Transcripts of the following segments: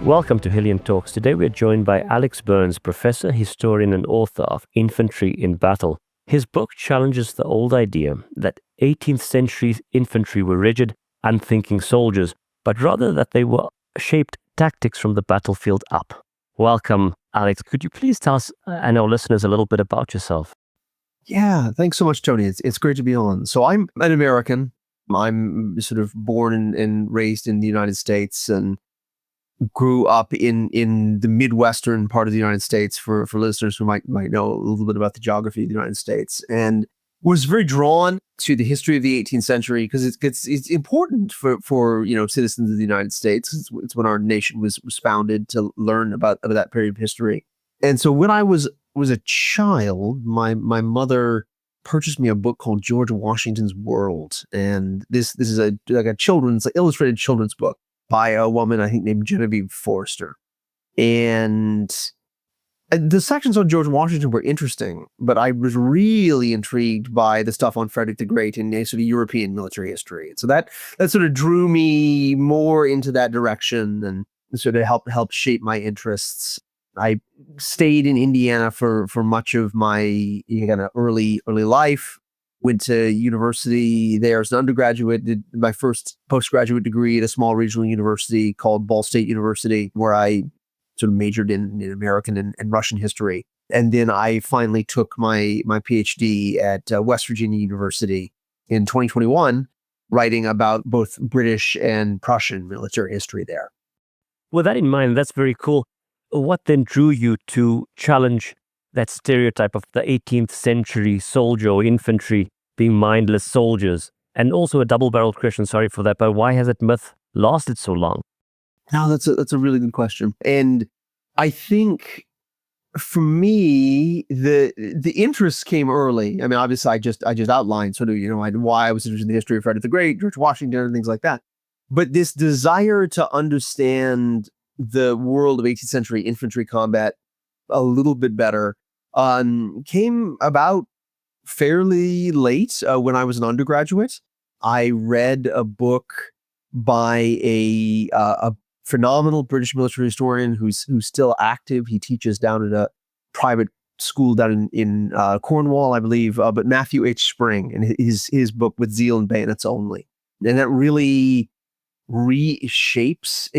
Welcome to Helion Talks. Today we are joined by Alex Burns, professor, historian, and author of Infantry in Battle. His book challenges the old idea that 18th century infantry were rigid, unthinking soldiers, but rather that they were shaped tactics from the battlefield up. Welcome, Alex. Could you please tell us and our listeners a little bit about yourself? Yeah, thanks so much, Tony. It's great to be on. So I'm an American. I'm sort of born and raised in the United States and grew up in the Midwestern part of the United States for listeners who might know a little bit about the geography of the United States, and was very drawn to the history of the 18th century because it's important for citizens of the United States. It's when our nation was founded, to learn about that period of history. And so when I was a child, my mother purchased me a book called George Washington's World, and this is a children's, illustrated children's book by a woman I think named Genevieve Forrester. And the sections on George Washington were interesting, but I was really intrigued by the stuff on Frederick the Great and sort of European military history. And so that sort of drew me more into that direction and sort of helped shape my interests. I stayed in Indiana for much of my early life. Went to university there as an undergraduate, did my first postgraduate degree at a small regional university called Ball State University, where I sort of majored in American and Russian history. And then I finally took my PhD at West Virginia University in 2021, writing about both British and Prussian military history there. With that in mind, that's very cool. What then drew you to challenge that stereotype of the 18th century soldier or infantry being mindless soldiers? And also a double-barreled question, sorry for that, but why has that myth lasted so long? No, that's a really good question. And I think for me, the interest came early. I mean, obviously I just outlined sort of, why I was interested in the history of Frederick the Great, George Washington, and things like that. But this desire to understand the world of 18th century infantry combat a little bit better came about fairly late when I was an undergraduate. I read a book by a phenomenal British military historian who's still active. He teaches down at a private school down in Cornwall, I believe, but Matthew H. Spring, and his book With Zeal and Bayonets Only. And that really reshaped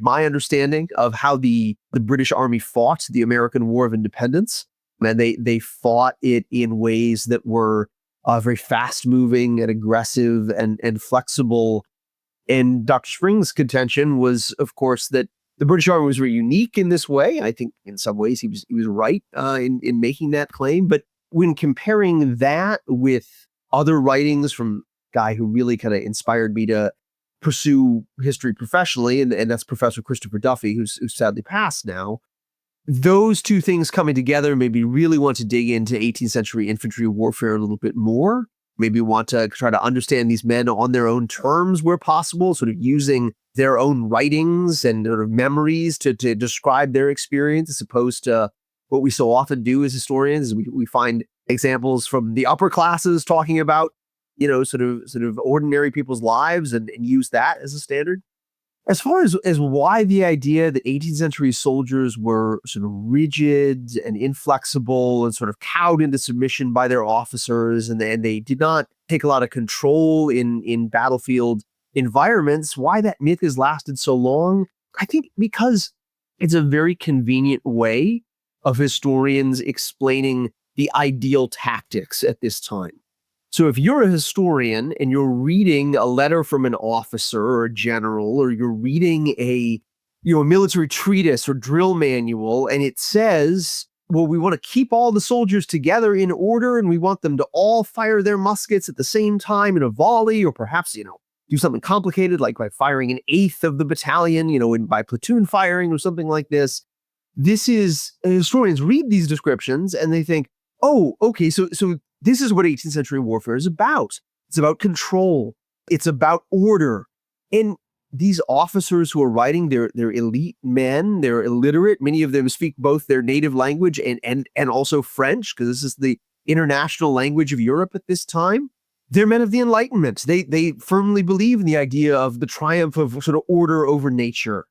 my understanding of how the British Army fought the American War of Independence. And they fought it in ways that were very fast-moving and aggressive and flexible. And Dr. Spring's contention was, of course, that the British Army was very unique in this way. I think in some ways he was right in making that claim. But when comparing that with other writings from a guy who really kind of inspired me to pursue history professionally, and that's Professor Christopher Duffy, who's sadly passed now, those two things coming together made me really want to dig into 18th century infantry warfare a little bit more. Maybe want to try to understand these men on their own terms where possible, sort of using their own writings and sort of memories to describe their experience, as opposed to what we so often do as historians. We find examples from the upper classes talking about, sort of ordinary people's lives and use that as a standard. As far as why the idea that 18th century soldiers were sort of rigid and inflexible and sort of cowed into submission by their officers, and they did not take a lot of control in battlefield environments, why that myth has lasted so long, I think because it's a very convenient way of historians explaining the ideal tactics at this time. So if you're a historian and you're reading a letter from an officer or a general, or you're reading a military treatise or drill manual, and it says, well, we want to keep all the soldiers together in order, and we want them to all fire their muskets at the same time in a volley, or perhaps, do something complicated like by firing an eighth of the battalion, by platoon firing or something like this. Historians read these descriptions and they think, oh, okay, so this is what 18th century warfare is about. It's about control. It's about order. And these officers who are writing, they're elite men, they're illiterate. Many of them speak both their native language and also French, because this is the international language of Europe at this time. They're men of the Enlightenment. They firmly believe in the idea of the triumph of sort of order over nature.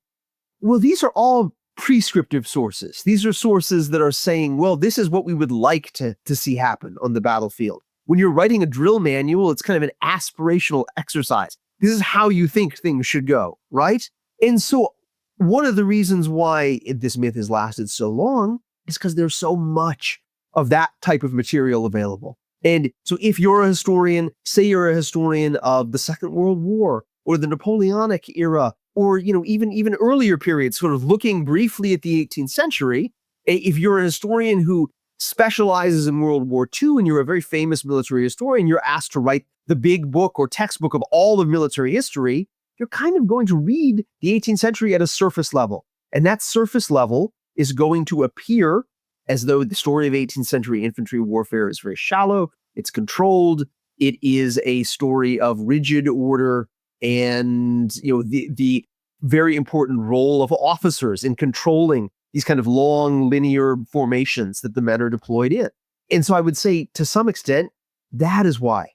Well, these are all prescriptive sources. These are sources that are saying, well, this is what we would like to see happen on the battlefield. When you're writing a drill manual, it's kind of an aspirational exercise. This is how you think things should go, right? And so one of the reasons why this myth has lasted so long is because there's so much of that type of material available. And so if you're a historian, say you're a historian of the Second World War or the Napoleonic era, or even earlier periods, sort of looking briefly at the 18th century, if you're a historian who specializes in World War II and you're a very famous military historian, you're asked to write the big book or textbook of all of military history, you're kind of going to read the 18th century at a surface level. And that surface level is going to appear as though the story of 18th century infantry warfare is very shallow, it's controlled, it is a story of rigid order and the very important role of officers in controlling these kind of long linear formations that the men are deployed in. And so I would say to some extent, that is why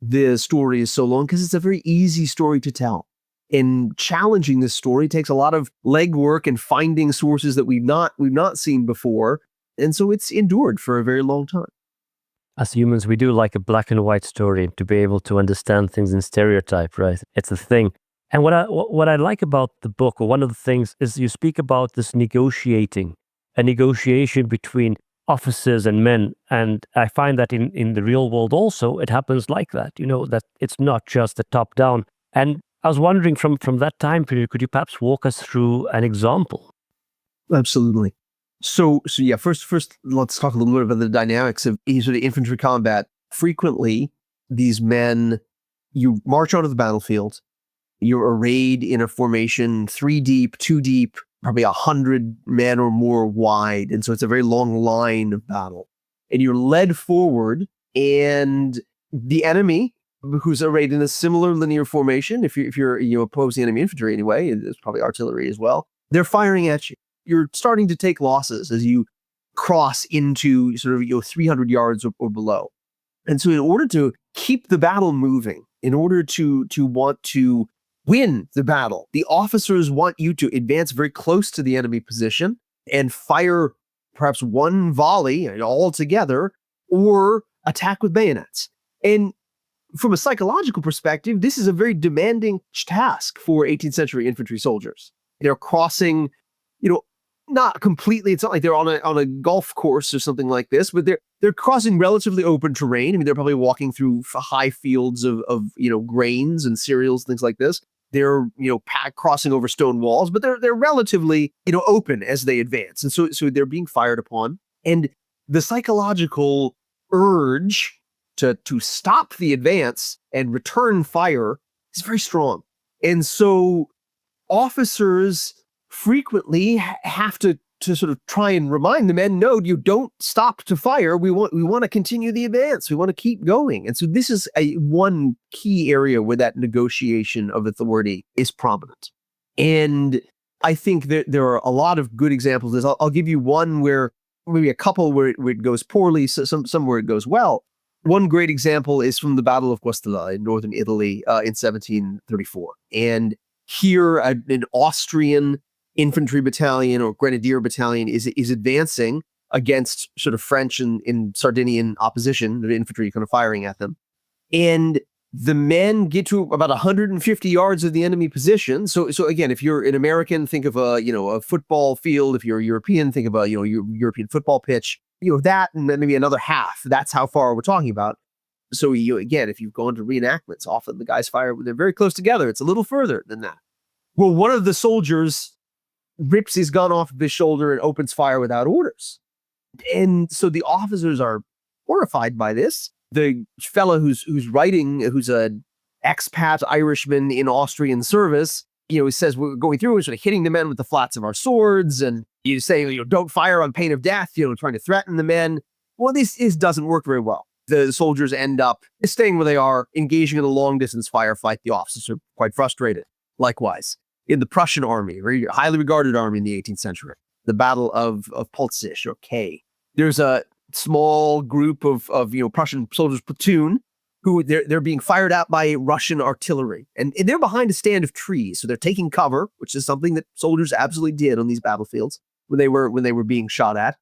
the story is so long, because it's a very easy story to tell. And challenging this story takes a lot of legwork and finding sources that we've not seen before. And so it's endured for a very long time. As humans, we do like a black and white story to be able to understand things in stereotype, right? It's a thing. And what I like about the book, or one of the things, is you speak about this a negotiation between officers and men. And I find that in the real world also, it happens like that, that it's not just the top down. And I was wondering from that time period, could you perhaps walk us through an example? Absolutely. So yeah, first, let's talk a little bit about the dynamics of sort of infantry combat. Frequently, these men, you march onto the battlefield, you're arrayed in a formation 3 deep, 2 deep, probably 100 men or more wide. And so it's a very long line of battle. And you're led forward, and the enemy, who's arrayed in a similar linear formation, if you're opposing enemy infantry anyway, it's probably artillery as well, they're firing at you. You're starting to take losses as you cross into sort of 300 yards or below. And so in order to keep the battle moving, in order to want to win the battle, the officers want you to advance very close to the enemy position and fire perhaps one volley all together, or attack with bayonets. And from a psychological perspective, this is a very demanding task for 18th century infantry soldiers. They're crossing, not completely, it's not like they're on a golf course or something like this, but they're crossing relatively open terrain. I mean, they're probably walking through high fields of grains and cereals, things like this. They're crossing over stone walls, but they're relatively open as they advance, and so they're being fired upon. And the psychological urge to stop the advance and return fire is very strong. And so officers frequently have to sort of try and remind the men, no, you don't stop to fire. We want to continue the advance. We want to keep going. And so this is one key area where that negotiation of authority is prominent. And I think that there are a lot of good examples of this. I'll give you one where maybe a couple where it goes poorly, some where it goes well. One great example is from the Battle of Guastalla in northern Italy in 1734. And here, an Austrian infantry battalion or grenadier battalion is advancing against sort of French and Sardinian opposition, the infantry kind of firing at them. And the men get to about 150 yards of the enemy position. So again, if you're an American, think of a football field. If you're a European, think of a European football pitch. That and then maybe another half. That's how far we're talking about. So again, if you've gone to reenactments, often the guys fire when they're very close together. It's a little further than that. Well, one of the soldiers rips his gun off of his shoulder and opens fire without orders. And so the officers are horrified by this. The fellow who's writing, who's an expat Irishman in Austrian service, he says, we're going through and sort of hitting the men with the flats of our swords. And he's saying, don't fire on pain of death, trying to threaten the men. Well, this doesn't work very well. The soldiers end up staying where they are, engaging in a long distance firefight. The officers are quite frustrated. Likewise, in the Prussian army, very highly regarded army in the 18th century, the Battle of Polzig or K, there's a small group of Prussian soldiers platoon who they're being fired at by Russian artillery. And they're behind a stand of trees. So they're taking cover, which is something that soldiers absolutely did on these battlefields when they were being shot at.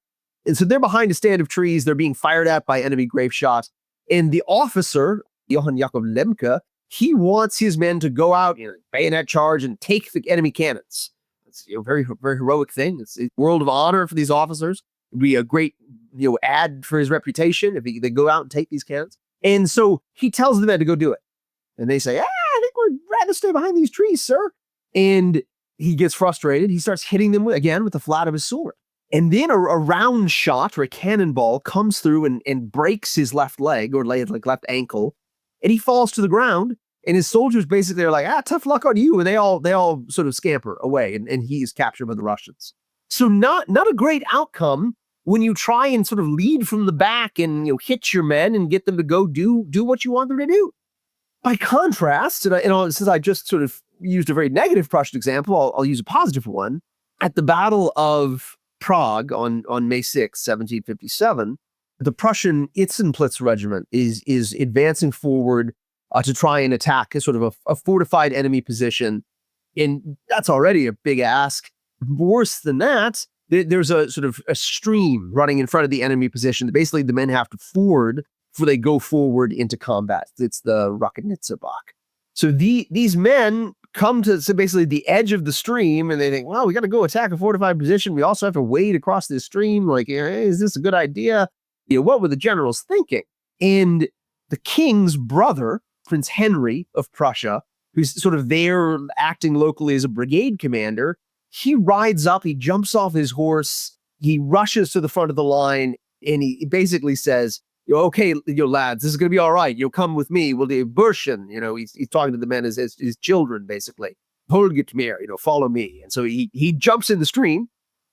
And so they're behind a stand of trees. They're being fired at by enemy grape shot. And the officer, Johann Jakob Lemke, he wants his men to go out, bayonet charge and take the enemy cannons. It's a very, very heroic thing. It's a world of honor for these officers. It'd be a great, ad for his reputation if they go out and take these cannons. And so he tells the men to go do it. And they say, I think we'd rather stay behind these trees, sir. And he gets frustrated. He starts hitting them again with the flat of his sword. And then a round shot or a cannonball comes through and breaks his left leg or left ankle. And he falls to the ground. And his soldiers basically are like, tough luck on you. And they all sort of scamper away. And he is captured by the Russians. So not a great outcome when you try and sort of lead from the back and hit your men and get them to go do what you want them to do. By contrast, and since I just sort of used a very negative Prussian example, I'll use a positive one. At the Battle of Prague on May 6, 1757, the Prussian Itzenplitz regiment is advancing forward to try and attack a sort of a fortified enemy position. And that's already a big ask. Worse than that, there's a sort of a stream running in front of the enemy position that basically the men have to ford before they go forward into combat. It's the Rakonitsa Bach. So these men come to basically the edge of the stream and they think, well, we got to go attack a fortified position. We also have to wade across this stream. Like, hey, is this a good idea? What were the generals thinking? And the king's brother, Prince Henry of Prussia, who's sort of there acting locally as a brigade commander, he rides up, he jumps off his horse, he rushes to the front of the line, and he basically says, okay, lads, this is going to be all right. You'll come with me. We'll do Burschen. He's talking to the men as his children, basically. Holget mir, follow me. And so he jumps in the stream.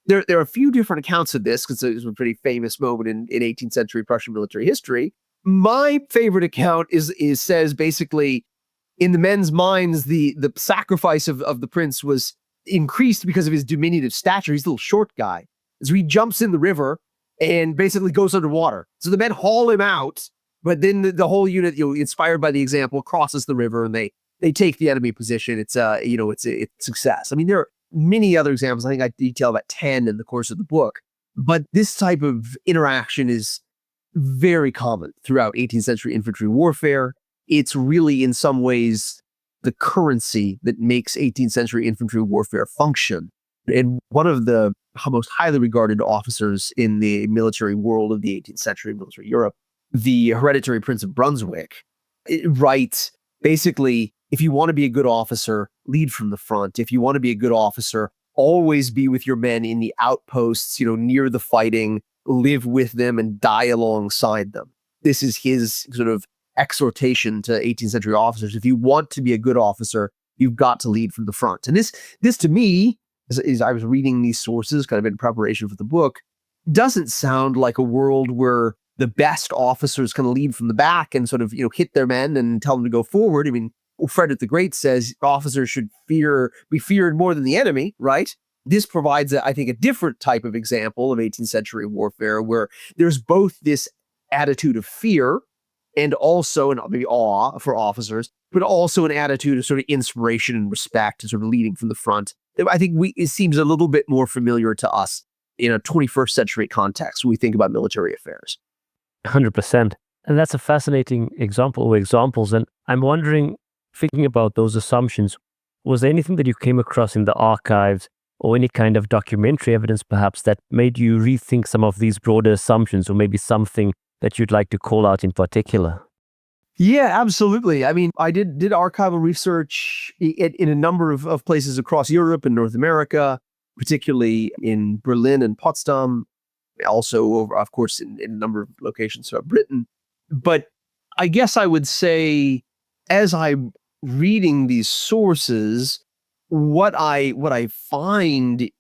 There are a few different accounts of this because it was a pretty famous moment in 18th century Prussian military history. My favorite account says basically, in the men's minds, the sacrifice of the prince was increased because of his diminutive stature. He's a little short guy. So he jumps in the river and basically goes underwater. So the men haul him out, but then the whole unit, inspired by the example, crosses the river and they take the enemy position. It's a success. I mean, there are many other examples. I think I detail about 10 in the course of the book, but this type of interaction is very common throughout 18th century infantry warfare. It's really, in some ways, the currency that makes 18th century infantry warfare function. And one of the most highly regarded officers in the military world of the 18th century, military Europe, the hereditary Prince of Brunswick, writes, basically, if you want to be a good officer, lead from the front. If you want to be a good officer, always be with your men in the outposts, near the fighting, live with them and die alongside them. This is his sort of exhortation to 18th century officers. If you want to be a good officer, you've got to lead from the front. And this to me, as I was reading these sources kind of in preparation for the book, doesn't sound like a world where the best officers can lead from the back and sort of, hit their men and tell them to go forward. I mean, Frederick the Great says officers should be feared more than the enemy, right? This provides, I think, a different type of example of 18th century warfare where there's both this attitude of fear and also maybe awe for officers, but also an attitude of sort of inspiration and respect and sort of leading from the front. I think it seems a little bit more familiar to us in a 21st century context when we think about military affairs. 100%. And that's a fascinating example or examples. And I'm wondering, thinking about those assumptions, was there anything that you came across in the archives or any kind of documentary evidence perhaps that made you rethink some of these broader assumptions, or maybe something that you'd like to call out in particular? Yeah, absolutely. I mean, I did archival research in a number of places across Europe and North America, particularly in Berlin and Potsdam, also, of course, in a number of locations throughout Britain. But I guess I would say, as I'm reading these sources, what I find,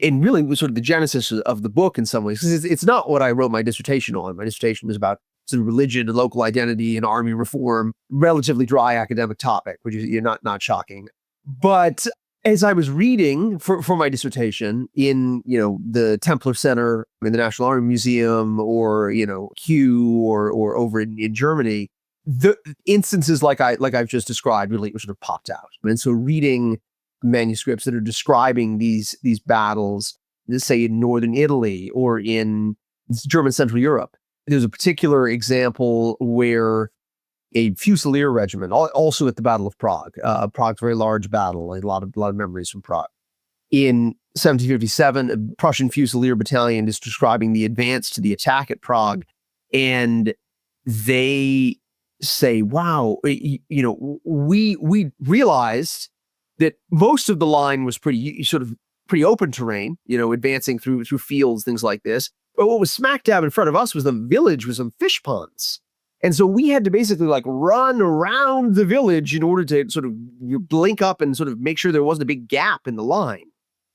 and really was sort of the genesis of the book in some ways, because it's not what I wrote my dissertation on. My dissertation was about sort of religion and local identity and army reform, relatively dry academic topic, which is not shocking. But as I was reading for my dissertation in, the Templar Center in the National Army Museum or, Kew or over in Germany, the instances I've just described really sort of popped out. And so reading manuscripts that are describing these battles, let's say in northern Italy or in German Central Europe, there's a particular example where a Fusilier regiment, also at the Battle of Prague, Prague's a very large battle, a lot of memories from Prague. In 1757, a Prussian Fusilier battalion is describing the advance to the attack at Prague, and they say, "Wow, we realized that most of the line was pretty open terrain, advancing through fields, things like this. But what was smack dab in front of us was the village with some fish ponds." And so we had to basically run around the village in order to sort of blink up and sort of make sure there wasn't a big gap in the line.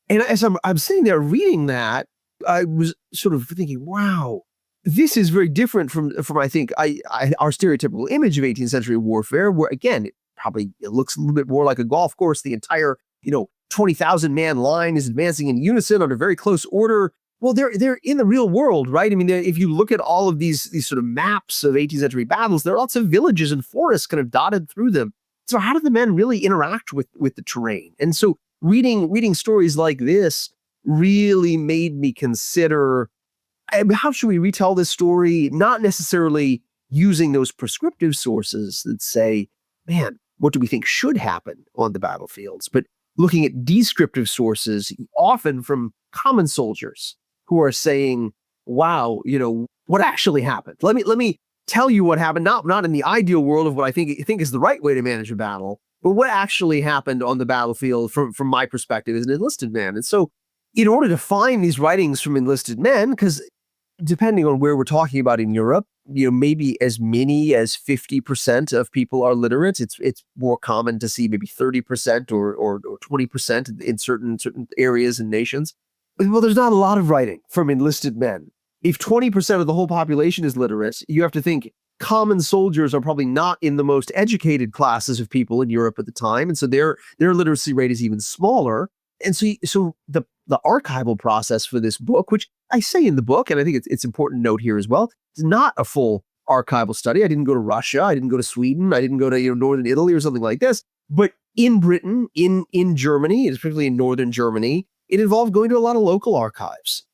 And as I'm sitting there reading that, I was sort of thinking, wow, this is very different from I think our stereotypical image of 18th century warfare, where again, it looks a little bit more like a golf course. The entire 20,000 man line is advancing in unison under very close order. Well, they're in the real world, right? I mean, if you look at all of these sort of maps of 18th century battles, there are lots of villages and forests kind of dotted through them. So how do the men really interact with the terrain? And so reading stories like this really made me consider, how should we retell this story? Not necessarily using those prescriptive sources that say, man, what do we think should happen on the battlefields? But looking at descriptive sources, often from common soldiers who are saying, wow, what actually happened? Let me tell you what happened, not in the ideal world of what I think is the right way to manage a battle, but what actually happened on the battlefield from my perspective as an enlisted man. And so in order to find these writings from enlisted men, because depending on where we're talking about in Europe, maybe as many as 50% of people are literate. It's more common to see maybe 30% or 20% in certain areas and nations. Well, there's not a lot of writing from enlisted men. If 20% of the whole population is literate, you have to think common soldiers are probably not in the most educated classes of people in Europe at the time, and so their literacy rate is even smaller. And so the archival process for this book, which I say in the book, and I think it's important to note here as well, it's not a full archival study. I didn't go to Russia, I didn't go to Sweden, I didn't go to northern Italy or something like this. But in Britain, in Germany, particularly in northern Germany, it involved going to a lot of local archives.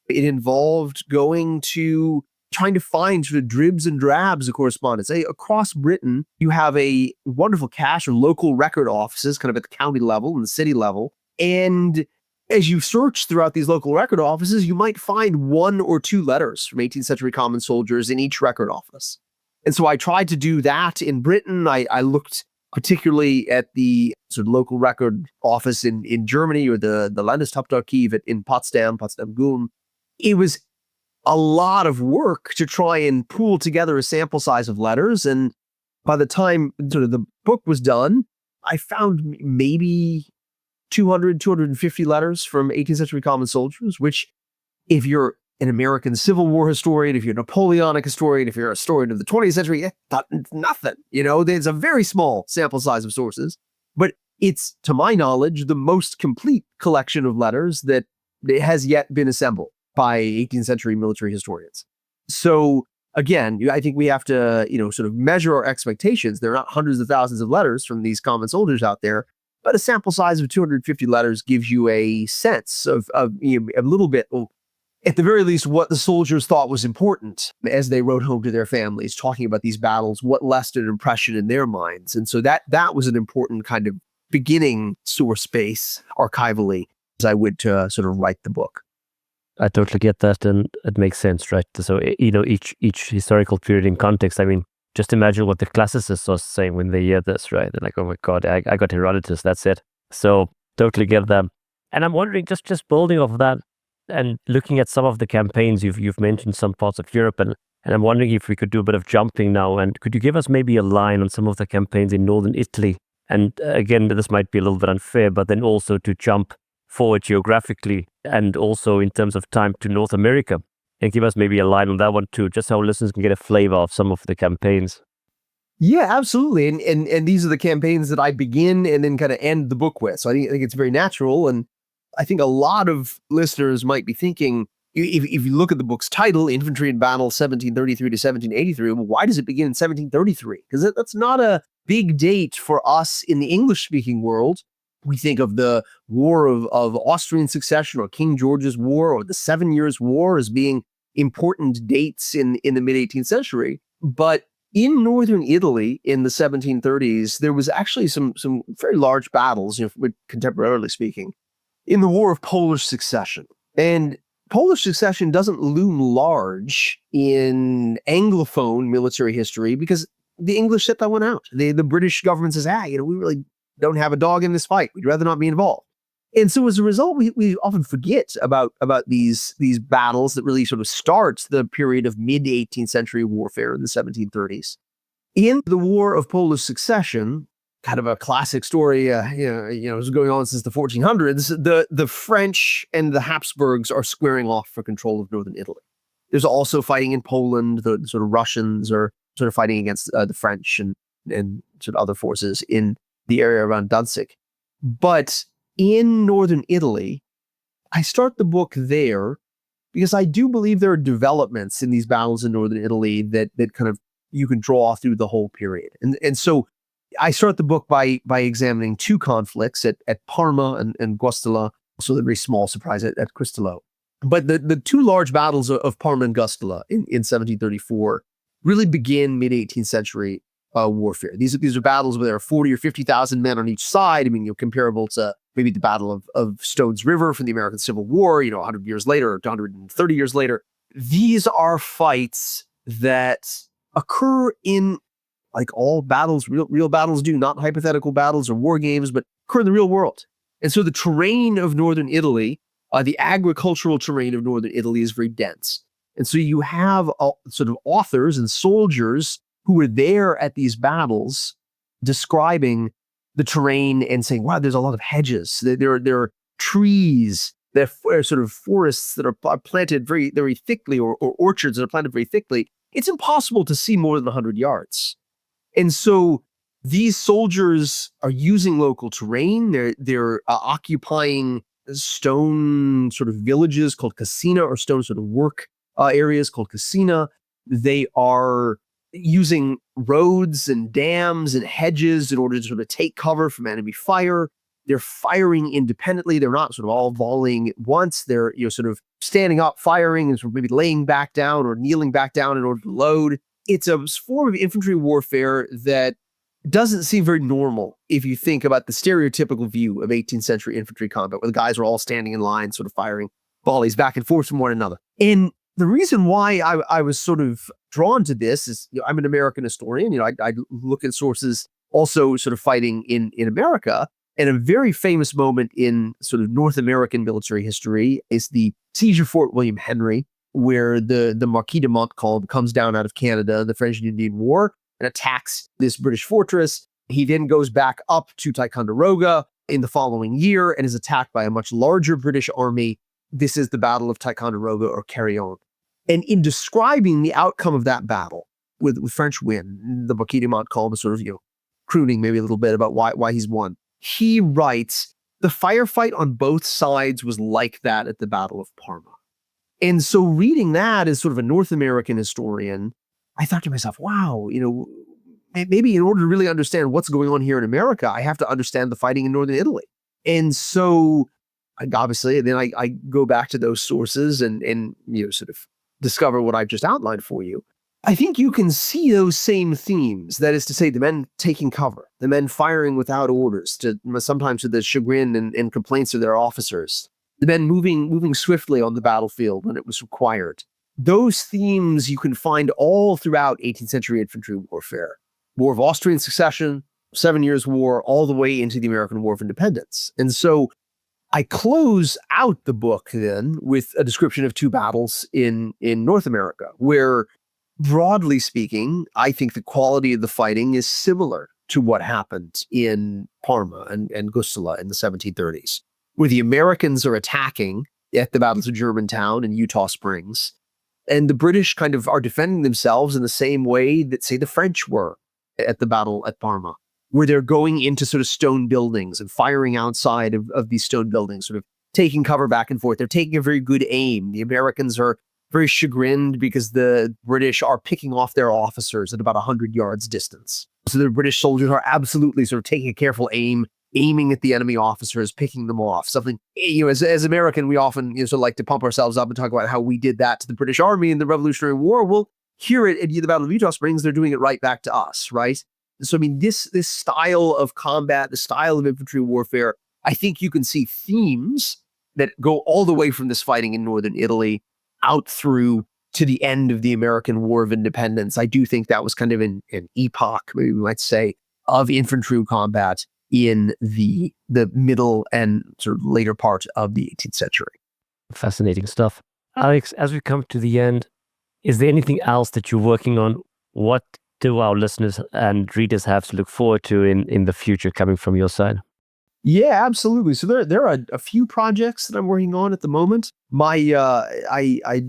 It involved trying to find sort of dribs and drabs of correspondence. Across Britain, you have a wonderful cache of local record offices, kind of at the county level and the city level. And as you search throughout these local record offices, you might find one or two letters from 18th century common soldiers in each record office. And so I tried to do that in Britain. I looked particularly at the sort of local record office in Germany, or the Landeshauptarchiv in Potsdam-Gulm. It was a lot of work to try and pool together a sample size of letters. And by the time sort of the book was done, I found maybe 200, 250 letters from 18th century common soldiers, which if you're an American Civil War historian, if you're a Napoleonic historian, if you're a historian of the 20th century, it's nothing. There's a very small sample size of sources, but it's, to my knowledge, the most complete collection of letters that has yet been assembled by 18th century military historians. So again, I think we have to, sort of measure our expectations. There are not hundreds of thousands of letters from these common soldiers out there, but a sample size of 250 letters gives you a sense of a little bit, at the very least, what the soldiers thought was important as they wrote home to their families, talking about these battles, what left an impression in their minds. And so that was an important kind of beginning source base archivally as I went to sort of write the book. I totally get that, and it makes sense, right? So, each historical period in context, I mean, just imagine what the classicists are saying when they hear this, right? They're like, oh my God, I got Herodotus, that's it. So, totally get that. And I'm wondering, just building off that and looking at some of the campaigns, you've mentioned some parts of Europe, and I'm wondering if we could do a bit of jumping now. And could you give us maybe a line on some of the campaigns in northern Italy? And again, this might be a little bit unfair, but then also to jump forward geographically and also in terms of time to North America, and give us maybe a line on that one too, just so listeners can get a flavor of some of the campaigns. Yeah, absolutely. And these are the campaigns that I begin and then kind of end the book with. So I think it's very natural. And I think a lot of listeners might be thinking, if you look at the book's title, Infantry in Battle 1733 to 1783, well, why does it begin in 1733? Because that's not a big date for us in the English-speaking world. We think of the War of Austrian Succession or King George's War or the 7 Years' War as being important dates in the mid-18th century. But in northern Italy in the 1730s, there was actually some very large battles, contemporarily speaking, in the War of Polish Succession. And Polish succession doesn't loom large in Anglophone military history because the English set that one out. The British government says, we really don't have a dog in this fight. We'd rather not be involved. And so as a result, we often forget about these battles that really sort of starts the period of mid-18th century warfare in the 1730s. In the War of Polish Succession, kind of a classic story, was going on since the 1400s, the French and the Habsburgs are squaring off for control of northern Italy. There's also fighting in Poland. The sort of Russians are sort of fighting against the French and sort of other forces in the area around Danzig. But in northern Italy, I start the book there because I do believe there are developments in these battles in northern Italy that kind of you can draw through the whole period. And so I start the book by examining two conflicts at Parma and Guastalla, also a very small surprise at Cristolo. But the two large battles of Parma and Guastalla in 1734 really begin mid-18th century warfare. These are battles where there are 40 or 50,000 men on each side. I mean, comparable to maybe the Battle of Stones River from the American Civil War, 100 years later or 130 years later. These are fights that occur in, like all battles, real battles do, not hypothetical battles or war games, but occur in the real world. And so the terrain of northern Italy, the agricultural terrain of northern Italy is very dense. And so you have sort of authors and soldiers who were there at these battles describing the terrain and saying, wow, there's a lot of hedges. There are trees, there are sort of forests that are planted very, very thickly or orchards that are planted very thickly. It's impossible to see more than 100 yards. And so these soldiers are using local terrain. They're occupying stone sort of villages called casina, or stone sort of work areas called casina. They are using roads and dams and hedges in order to sort of take cover from enemy fire. They're firing independently. They're not sort of all volleying at once. They're sort of standing up, firing, and sort of maybe laying back down or kneeling back down in order to load. It's a form of infantry warfare that doesn't seem very normal if you think about the stereotypical view of 18th century infantry combat, where the guys are all standing in line, sort of firing volleys back and forth from one another. And the reason why I was sort of drawn to this is, I'm an American historian. I look at sources also sort of fighting in America. And a very famous moment in sort of North American military history is the siege of Fort William Henry, where the Marquis de Montcalm comes down out of Canada, the French and Indian War, and attacks this British fortress. He then goes back up to Ticonderoga in the following year and is attacked by a much larger British army. This is the Battle of Ticonderoga or Carillon. And in describing the outcome of that battle with French win, the Marquis de Montcalm is sort of, crooning maybe a little bit about why he's won. He writes, the firefight on both sides was like that at the Battle of Parma. And so reading that as sort of a North American historian, I thought to myself, wow, maybe in order to really understand what's going on here in America, I have to understand the fighting in Northern Italy. And so obviously, then I go back to those sources and sort of discover what I've just outlined for you. I think you can see those same themes. That is to say, the men taking cover, the men firing without orders, sometimes to the chagrin and complaints of their officers, the men moving swiftly on the battlefield when it was required. Those themes you can find all throughout 18th century infantry warfare. War of Austrian Succession, 7 Years' War, all the way into the American War of Independence. And so I close out the book then with a description of two battles in North America, where, broadly speaking, I think the quality of the fighting is similar to what happened in Parma and Guastalla in the 1730s, where the Americans are attacking at the battles of Germantown and Utah Springs, and the British kind of are defending themselves in the same way that, say, the French were at the battle at Parma, where they're going into sort of stone buildings and firing outside of these stone buildings, sort of taking cover back and forth. They're taking a very good aim. The Americans are very chagrined because the British are picking off their officers at about 100 yards distance. So the British soldiers are absolutely sort of taking a careful aim, aiming at the enemy officers, picking them off. Something, as American, we often sort of like to pump ourselves up and talk about how we did that to the British Army in the Revolutionary War. Well, here at the Battle of Utah Springs, they're doing it right back to us, right? So, I mean, this style of combat, the style of infantry warfare, I think you can see themes that go all the way from this fighting in northern Italy out through to the end of the American War of Independence. I do think that was kind of an epoch, maybe we might say, of infantry combat in the middle and sort of later part of the 18th century. Fascinating stuff. Alex, as we come to the end, is there anything else that you're working on? What do our listeners and readers have to look forward to in the future coming from your side? Yeah, absolutely. So there are a few projects that I'm working on at the moment. I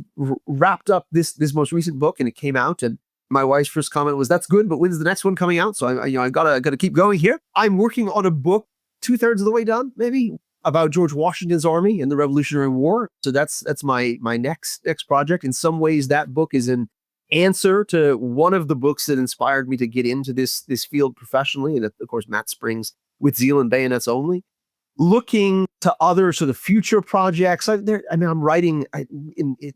wrapped up this most recent book and it came out, and my wife's first comment was, "That's good, but when's the next one coming out?" So I gotta keep going here. I'm working on a book 2/3 of the way done, maybe, about George Washington's army and the Revolutionary War. So that's my next project. In some ways, that book is an answer to one of the books that inspired me to get into this field professionally, and of course, Matt Springs with Zeal and Bayonets Only. Looking to other sort of future projects, I'm writing.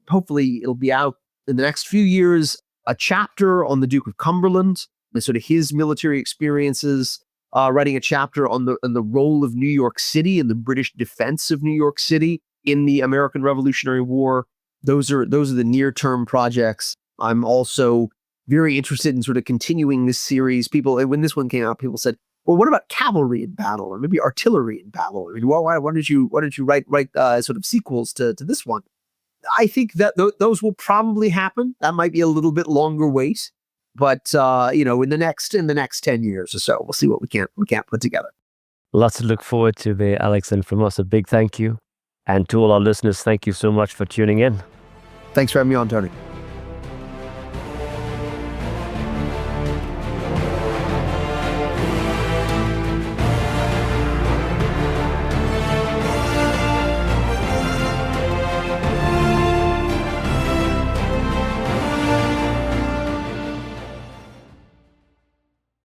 Hopefully, it'll be out in the next few years. A chapter on the Duke of Cumberland, and sort of his military experiences. Writing a chapter on the role of New York City and the British defense of New York City in the American Revolutionary War. Those are the near-term projects. I'm also very interested in sort of continuing this series. When this one came out, people said, "Well, what about cavalry in battle, or maybe artillery in battle? I mean, why did you write sort of sequels to this one?" I think that those will probably happen. That might be a little bit longer wait, but in the next 10 years or so, we'll see what we can't put together. Lots to look forward to there, Alex, and from us, a big thank you. And to all our listeners, thank you so much for tuning in. Thanks for having me on, Tony.